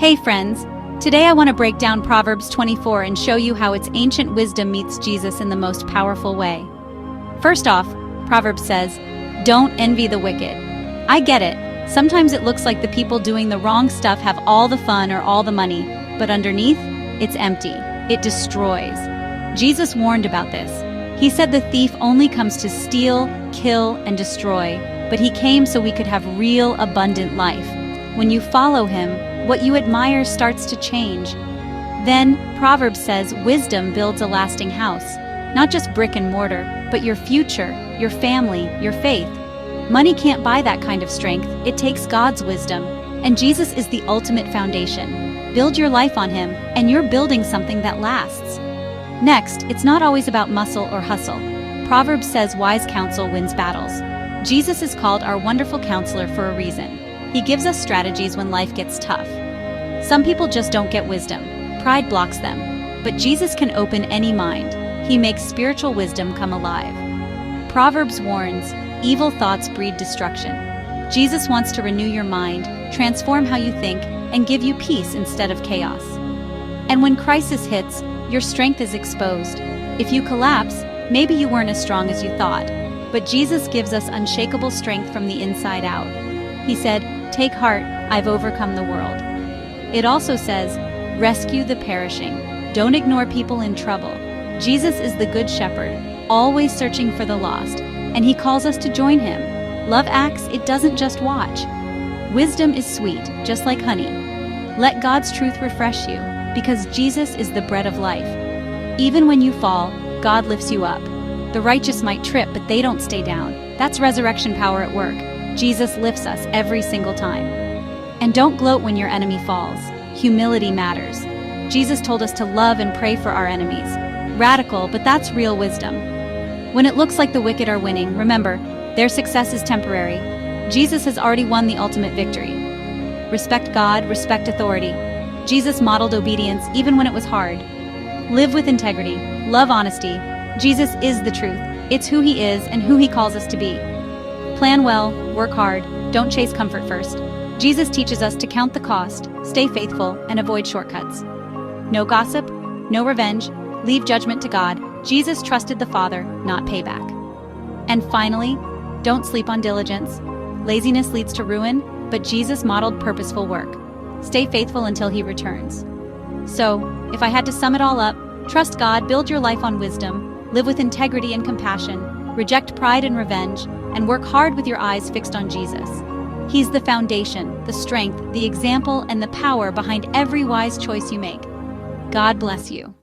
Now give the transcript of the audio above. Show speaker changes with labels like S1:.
S1: Hey friends, today I want to break down Proverbs 24 and show you how its ancient wisdom meets Jesus in the most powerful way. First off, Proverbs says, "Don't envy the wicked." I get it. Sometimes it looks like the people doing the wrong stuff have all the fun or all the money, but underneath, it's empty. It destroys. Jesus warned about this. He said the thief only comes to steal, kill, and destroy, but he came so we could have real, abundant life. When you follow him, what you admire starts to change. Then, Proverbs says wisdom builds a lasting house. Not just brick and mortar, but your future, your family, your faith. Money can't buy that kind of strength. It takes God's wisdom. And Jesus is the ultimate foundation. Build your life on him, and you're building something that lasts. Next, it's not always about muscle or hustle. Proverbs says wise counsel wins battles. Jesus is called our wonderful counselor for a reason. He gives us strategies when life gets tough. Some people just don't get wisdom. Pride blocks them. But Jesus can open any mind. He makes spiritual wisdom come alive. Proverbs warns, evil thoughts breed destruction. Jesus wants to renew your mind, transform how you think, and give you peace instead of chaos. And when crisis hits, your strength is exposed. If you collapse, maybe you weren't as strong as you thought. But Jesus gives us unshakable strength from the inside out. He said, "Take heart, I've overcome the world." It also says, "Rescue the perishing." Don't ignore people in trouble. Jesus is the good shepherd, always searching for the lost, and he calls us to join him. Love acts, it doesn't just watch. Wisdom is sweet, just like honey. Let God's truth refresh you, because Jesus is the bread of life. Even when you fall, God lifts you up. The righteous might trip, but they don't stay down. That's resurrection power at work. Jesus lifts us every single time. And don't gloat when your enemy falls. Humility matters. Jesus told us to love and pray for our enemies. Radical, but that's real wisdom. When it looks like the wicked are winning, remember, their success is temporary. Jesus has already won the ultimate victory. Respect God, respect authority. Jesus modeled obedience even when it was hard. Live with integrity, love honesty. Jesus is the truth. It's who he is and who he calls us to be. Plan well, work hard, don't chase comfort first. Jesus teaches us to count the cost, stay faithful, and avoid shortcuts. No gossip, no revenge, leave judgment to God. Jesus trusted the Father, not payback. And finally, don't sleep on diligence. Laziness leads to ruin, but Jesus modeled purposeful work. Stay faithful until he returns. So, if I had to sum it all up, trust God, build your life on wisdom, live with integrity and compassion, reject pride and revenge, and work hard with your eyes fixed on Jesus. He's the foundation, the strength, the example, and the power behind every wise choice you make. God bless you.